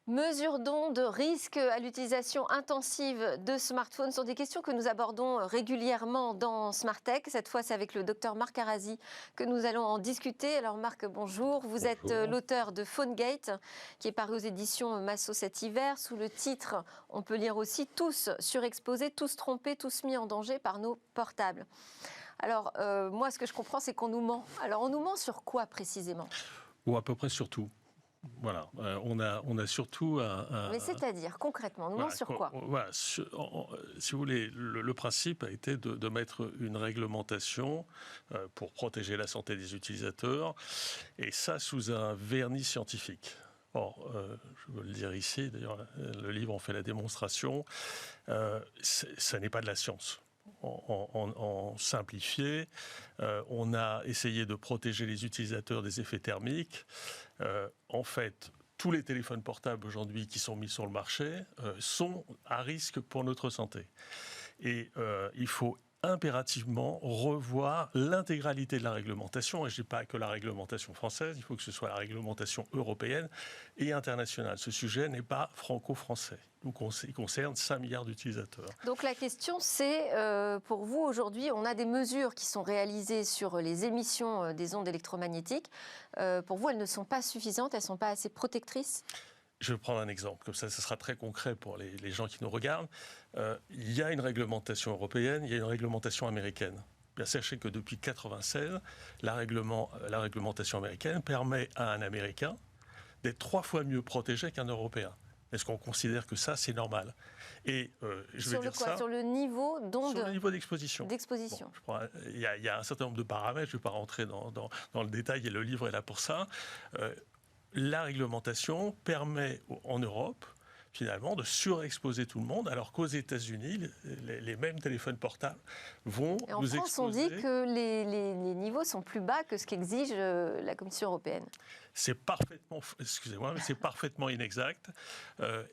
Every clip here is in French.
Mesures d'ondes, risques à l'utilisation intensive de smartphones sont des questions que nous abordons régulièrement dans Smart Tech. Cette fois, c'est avec le docteur Marc Arasi que nous allons en discuter. Alors Marc, bonjour. Vous êtes l'auteur de PhoneGate, qui est paru aux éditions Massot cet hiver. Sous le titre, on peut lire aussi « Tous surexposés, tous trompés, tous mis en danger par nos portables ». Alors, moi, ce que je comprends, c'est qu'on nous ment. Alors, on nous ment sur quoi précisément ? Ou à peu près sur tout. Voilà, on a surtout Mais c'est-à-dire, concrètement, on nous ment sur quoi ? Voilà, si vous voulez, le principe a été de mettre une réglementation pour protéger la santé des utilisateurs, et ça sous un vernis scientifique. Or, je veux le dire ici, d'ailleurs, le livre en fait la démonstration, ça n'est pas de la science. En simplifié, on a essayé de protéger les utilisateurs des effets thermiques. En fait, tous les téléphones portables aujourd'hui qui sont mis sur le marché sont à risque pour notre santé. Et il faut impérativement revoir l'intégralité de la réglementation. Et je ne dis pas que la réglementation française, il faut que ce soit la réglementation européenne et internationale. Ce sujet n'est pas franco-français. Il concerne 5 milliards d'utilisateurs. Donc la question, c'est, pour vous, aujourd'hui, on a des mesures qui sont réalisées sur les émissions des ondes électromagnétiques. Pour vous, elles ne sont pas suffisantes, elles ne sont pas assez protectrices ? Je vais prendre un exemple, comme ça sera très concret pour les gens qui nous regardent. Il y a une réglementation européenne, il y a une réglementation américaine. Bien, sachez que depuis 1996, la réglementation américaine permet à un Américain d'être 3 fois mieux protégé qu'un Européen. Est-ce qu'on considère que ça, c'est normal ? Et je vais dire ça sur le niveau d'onde ? Sur le niveau d'exposition. Bon, il y a un certain nombre de paramètres, je ne vais pas rentrer dans le détail, et le livre est là pour ça. La réglementation permet en Europe, finalement, de surexposer tout le monde, alors qu'aux États-Unis, les mêmes téléphones portables vont nous exposer... En France, on dit que les niveaux sont plus bas que ce qu'exige la Commission européenne. C'est parfaitement, c'est parfaitement inexact.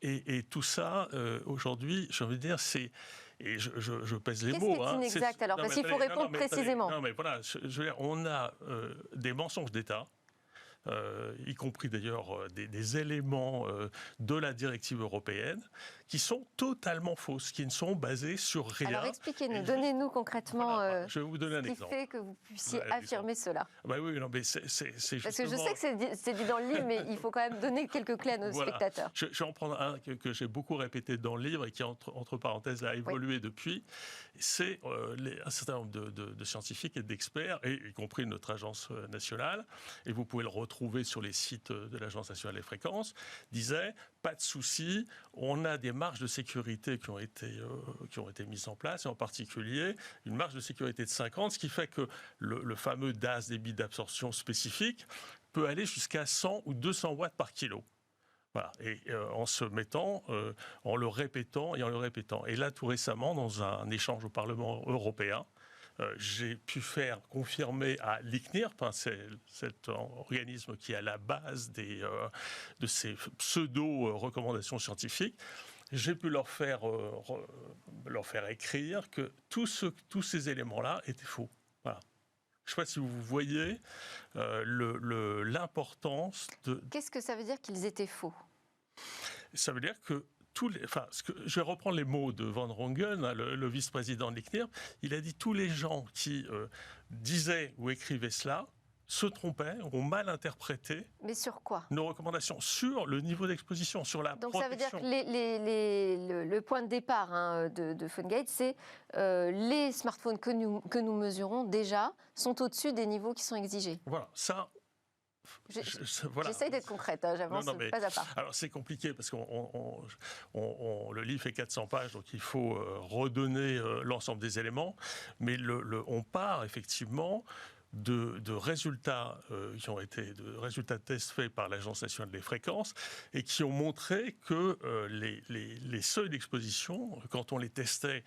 Et tout ça, aujourd'hui, j'ai envie de dire, c'est... Et je pèse les mots. Qu'est-ce qui est inexact alors ? Parce qu'il faut répondre précisément. Non, mais voilà, je veux dire, on a des mensonges d'État. Y compris d'ailleurs des éléments de la directive européenne qui sont totalement fausses, qui ne sont basés sur rien. Alors expliquez-nous, donnez-nous concrètement je vais vous donner un ce qui exemple. fait que vous puissiez affirmer cela. Bah oui, non, mais c'est justement... Parce que je sais que c'est dit dans le livre, mais il faut quand même donner quelques clés à nos spectateurs. Je vais en prendre un que j'ai beaucoup répété dans le livre et qui, entre parenthèses, a évolué depuis. C'est un certain nombre de scientifiques et d'experts, y compris notre agence nationale, et vous pouvez le retrouver sur les sites de l'Agence nationale des fréquences, disait pas de souci, on a des marges de sécurité qui ont été mises en place, et en particulier une marge de sécurité de 50, ce qui fait que le fameux DAS, débit d'absorption spécifique, peut aller jusqu'à 100 ou 200 watts par kilo. Voilà. Et en se mettant, en le répétant. Et là, tout récemment, dans un échange au Parlement européen, j'ai pu faire confirmer à l'ICNIRP, c'est cet organisme qui est à la base de ces pseudo-recommandations scientifiques, j'ai pu leur faire écrire que tous ces éléments-là étaient faux. Voilà. Je ne sais pas si vous voyez l'importance de... Qu'est-ce que ça veut dire qu'ils étaient faux ? Ça veut dire que je vais reprendre les mots de Van Rongen, le vice-président de l'ICNIRP. Il a dit tous les gens qui disaient ou écrivaient cela se trompaient, ont mal interprété. Mais sur quoi ? Nos recommandations sur le niveau d'exposition, sur la protection. Donc ça veut dire que le point de départ de PhoneGate, c'est les smartphones que nous mesurons déjà sont au-dessus des niveaux qui sont exigés. Voilà, ça... J'essaye d'être concrète, j'avance pas à pas. Alors c'est compliqué parce que le livre fait 400 pages, donc il faut redonner l'ensemble des éléments. Mais on part effectivement de résultats qui ont été de résultats de tests faits par l'Agence nationale des fréquences et qui ont montré que les seuils d'exposition, quand on les testait,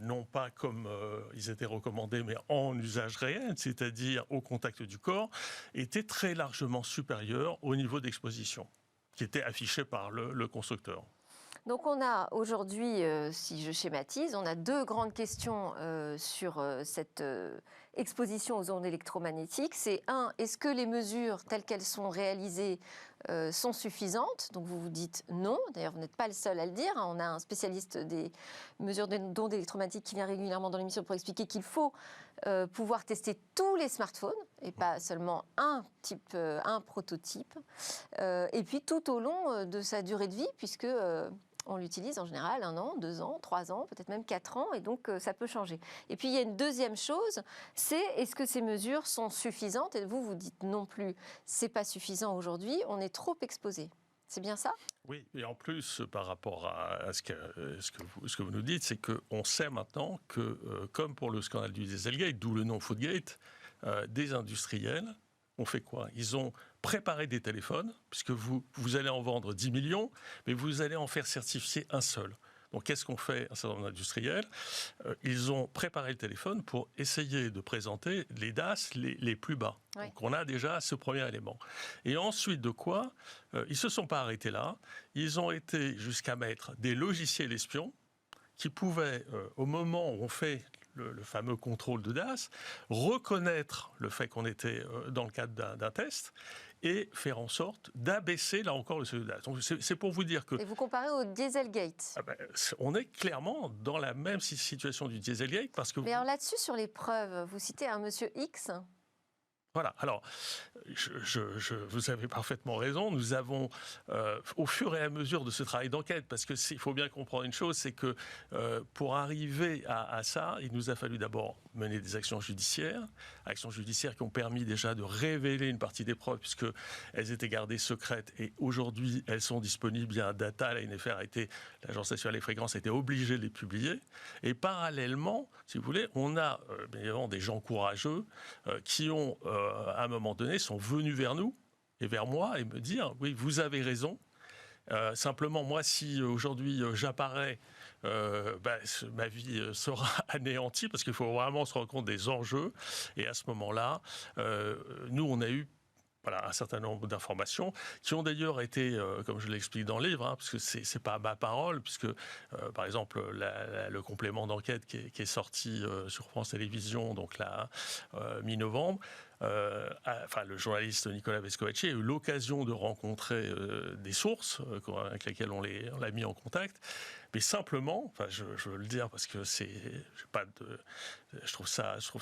non pas comme ils étaient recommandés, mais en usage réel, c'est-à-dire au contact du corps, étaient très largement supérieurs au niveau d'exposition qui était affiché par le constructeur. Donc on a aujourd'hui, si je schématise, on a deux grandes questions sur cette exposition aux ondes électromagnétiques. C'est un, est-ce que les mesures telles qu'elles sont réalisées sont suffisantes? Donc vous vous dites non. D'ailleurs, vous n'êtes pas le seul à le dire. On a un spécialiste des mesures d'ondes électromagnétiques qui vient régulièrement dans l'émission pour expliquer qu'il faut pouvoir tester tous les smartphones et pas seulement un prototype. Et puis tout au long de sa durée de vie, puisque on l'utilise en général 1 an, 2 ans, 3 ans, peut-être même 4 ans, et donc ça peut changer. Et puis il y a une deuxième chose, c'est est-ce que ces mesures sont suffisantes? Et vous dites non plus, c'est pas suffisant aujourd'hui, on est trop exposé. C'est bien ça? Oui, et en plus, par rapport à ce que vous nous dites, c'est qu'on sait maintenant que, comme pour le scandale du Dieselgate, d'où le nom Foodgate, des industriels ont fait quoi? Ils ont préparé des téléphones, puisque vous allez en vendre 10 millions, mais vous allez en faire certifier un seul. Donc, qu'est-ce qu'ont fait un certain nombre d'industriels? Ils ont préparé le téléphone pour essayer de présenter les DAS les plus bas. Oui. Donc, on a déjà ce premier élément. Et ensuite de quoi, ils ne se sont pas arrêtés là. Ils ont été jusqu'à mettre des logiciels espions qui pouvaient, au moment où on fait le fameux contrôle de DAS, reconnaître le fait qu'on était dans le cadre d'un test et faire en sorte d'abaisser, là encore, le seuil de DAS. Donc c'est pour vous dire que... Et vous comparez au Dieselgate. On est clairement dans la même situation du Dieselgate parce que... Mais alors là-dessus, sur les preuves, vous citez un monsieur X. Voilà, alors, vous avez parfaitement raison. Nous avons, au fur et à mesure de ce travail d'enquête, parce qu'il faut bien comprendre une chose, c'est que pour arriver à ça, il nous a fallu d'abord mener des actions judiciaires qui ont permis déjà de révéler une partie des preuves, puisqu'elles étaient gardées secrètes, et aujourd'hui, elles sont disponibles. Il y a un data, l'Agence nationale des fréquences a été obligée de les publier. Et parallèlement, si vous voulez, on a bien évidemment des gens courageux qui ont... à un moment donné, sont venus vers nous et vers moi et me dire « Oui, vous avez raison. Simplement, moi, si aujourd'hui j'apparais, ma vie sera anéantie parce qu'il faut vraiment se rendre compte des enjeux. » Et à ce moment-là, nous, on a eu un certain nombre d'informations qui ont d'ailleurs été, comme je l'explique dans le livre, parce que c'est pas ma parole, puisque par exemple le complément d'enquête qui est sorti sur France Télévisions, donc là mi-novembre, le journaliste Nicolas Vescovaci a eu l'occasion de rencontrer des sources avec lesquelles on l'a mis en contact. Mais simplement, je veux le dire parce que je trouve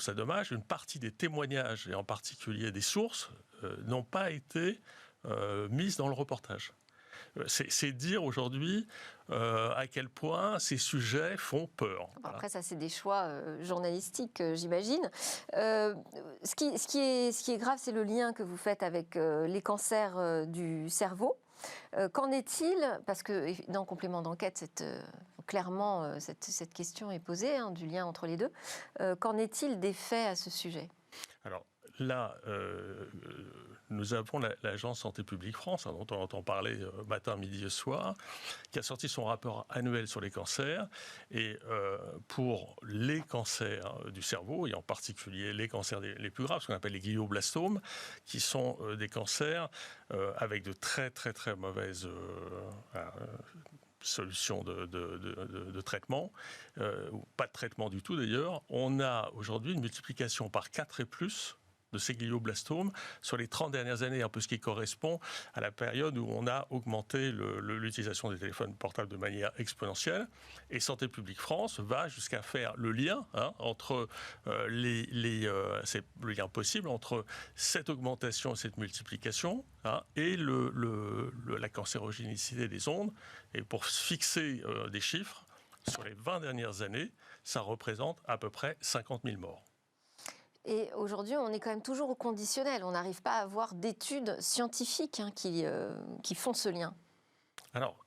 ça dommage, une partie des témoignages, et en particulier des sources, n'ont pas été mises dans le reportage. C'est dire aujourd'hui à quel point ces sujets font peur. Après, ça, c'est des choix journalistiques, j'imagine. Ce qui est grave, c'est le lien que vous faites avec les cancers du cerveau. Qu'en est-il? Parce que dans le complément d'enquête, clairement, cette question est posée, du lien entre les deux. Qu'en est-il des faits à ce sujet? Alors là, nous avons l'Agence Santé publique France, dont on entend parler matin, midi et soir, qui a sorti son rapport annuel sur les cancers. Et pour les cancers du cerveau, et en particulier les cancers les plus graves, ce qu'on appelle les glioblastomes, qui sont des cancers avec de très très très mauvaises solutions de traitement, ou pas de traitement du tout d'ailleurs, on a aujourd'hui une multiplication par 4 et plus de ces glioblastomes sur les 30 dernières années, un peu ce qui correspond à la période où on a augmenté l'utilisation des téléphones portables de manière exponentielle. Et Santé publique France va jusqu'à faire le lien entre c'est le lien possible entre cette augmentation et cette multiplication et la cancérogénicité des ondes. Et pour fixer des chiffres, sur les 20 dernières années, ça représente à peu près 50 000 morts. Et aujourd'hui, on est quand même toujours au conditionnel. On n'arrive pas à avoir d'études scientifiques qui font ce lien. Alors,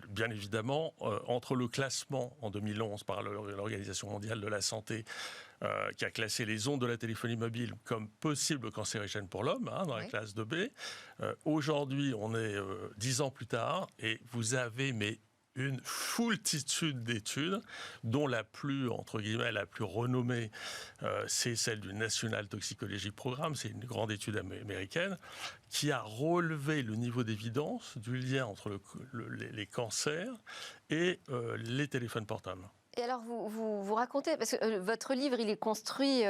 bien évidemment, entre le classement en 2011 par l'Organisation mondiale de la santé, qui a classé les ondes de la téléphonie mobile comme possibles cancérigènes pour l'homme, dans la classe 2B, aujourd'hui, on est 10 ans plus tard, et vous avez une foultitude d'études, dont la plus, entre guillemets, la plus renommée, c'est celle du National Toxicology Program, c'est une grande étude américaine, qui a relevé le niveau d'évidence du lien entre les cancers et les téléphones portables. Et alors, vous racontez, parce que votre livre, il est construit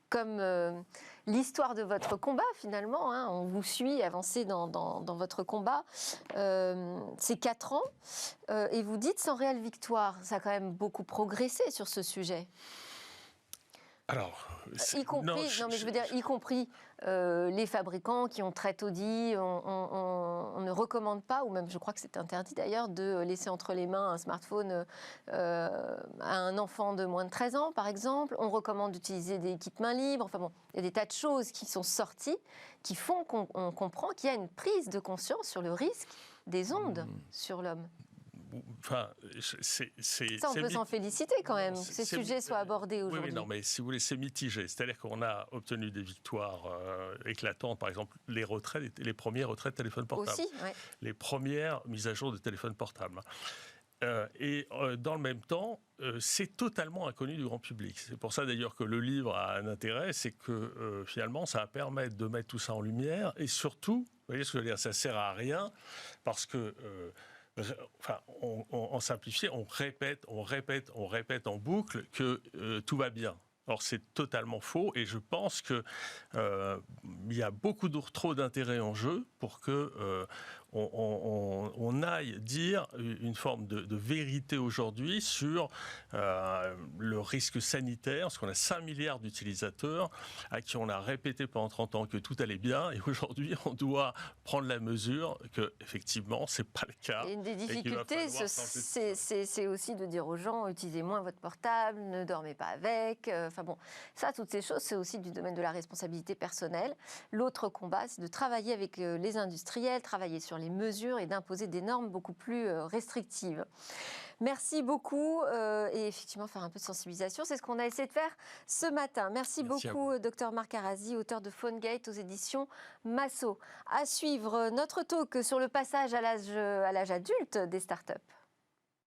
comme l'histoire de votre combat, finalement. Hein. On vous suit avancer dans votre combat. C'est 4 ans. Et vous dites, sans réelle victoire, ça a quand même beaucoup progressé sur ce sujet. Alors, y compris, y compris les fabricants qui ont très tôt dit on ne recommande pas, ou même je crois que c'est interdit d'ailleurs, de laisser entre les mains un smartphone à un enfant de moins de 13 ans, par exemple. On recommande d'utiliser des kits main libre. Enfin bon, il y a des tas de choses qui sont sorties qui font qu'on comprend qu'il y a une prise de conscience sur le risque des ondes sur l'homme. Enfin, ça, on peut s'en féliciter quand même, que ces sujets soient abordés aujourd'hui. Oui, non, mais si vous voulez, c'est mitigé. C'est-à-dire qu'on a obtenu des victoires éclatantes, par exemple, les premiers retraits de téléphones portables. Aussi, ouais. Les premières mises à jour de téléphones portables. Dans le même temps, c'est totalement inconnu du grand public. C'est pour ça d'ailleurs que le livre a un intérêt, c'est que finalement, ça va permettre de mettre tout ça en lumière. Et surtout, vous voyez ce que je veux dire, ça ne sert à rien, parce que... en simplifié, on répète en boucle que tout va bien. Or, c'est totalement faux, et je pense qu'il y a beaucoup trop d'intérêt en jeu pour que on aille dire une forme de vérité aujourd'hui sur le risque sanitaire, parce qu'on a 5 milliards d'utilisateurs à qui on a répété pendant 30 ans que tout allait bien, et aujourd'hui on doit prendre la mesure que effectivement c'est pas le cas. Et une des difficultés, c'est aussi de dire aux gens, utilisez moins votre portable, ne dormez pas avec. Enfin bon, ça, toutes ces choses, c'est aussi du domaine de la responsabilité personnelle. L'autre combat, c'est de travailler avec les industriels, travailler sur les mesures et d'imposer des normes beaucoup plus restrictives. Merci beaucoup et effectivement faire un peu de sensibilisation, c'est ce qu'on a essayé de faire ce matin. Merci beaucoup Dr Marc Arazi, auteur de PhoneGate aux éditions Massot. À suivre notre talk sur le passage à l'âge adulte des startups.